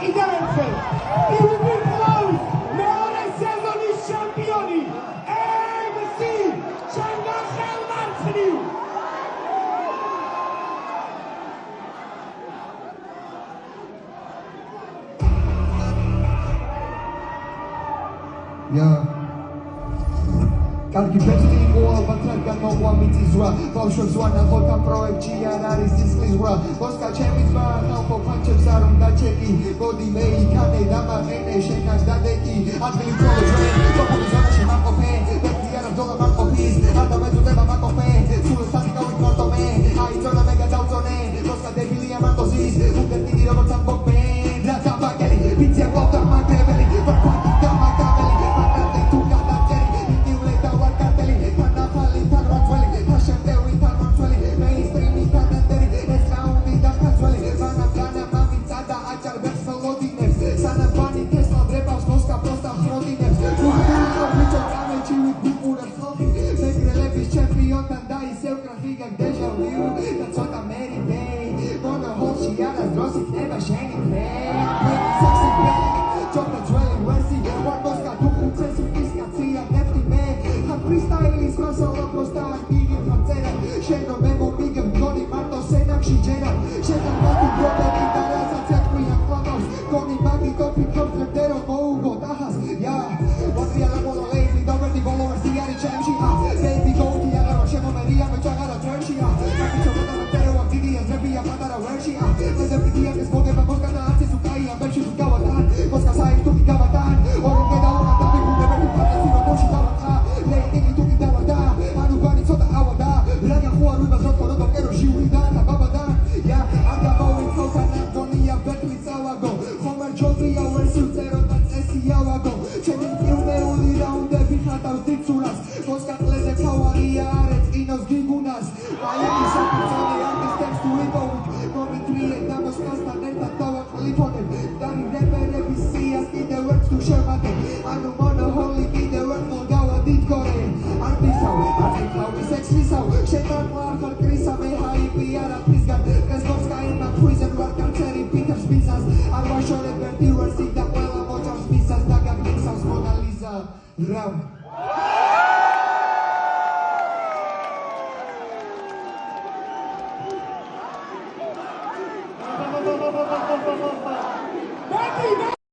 კიდევ ერთხელ Iubi Flows მეორე სეზონის ჩემპიონი MC ჩემგან ხელმარცხნივ კარგი ბეჭდი იყო ალბათ რადგან მოყვა მიწისძვრა ბავშვებს ვანახოთ ამ პროექტში არ არის სისხლის ზღვრა მოსკა ჩემი ძმა ხალხო ფანჩებს არ უნდა ჩეკი გოდი მე იქანე დამაყენე შენაც დადეკი ადგილი ხოლო ჩვენ სოფლის ზონაში მაყოფე ბეჭდი არა ბრძოლა მაყოფის არ დამეწუდება მაყოფე სულ სასიკავით მარტომე აიწონა მე გადავწონე მოსკა დებილია მარტოზის უკეთ დიდი როგორც ამბობე და დაბაგელი ვიცი აკავდა მაგრებელი Ram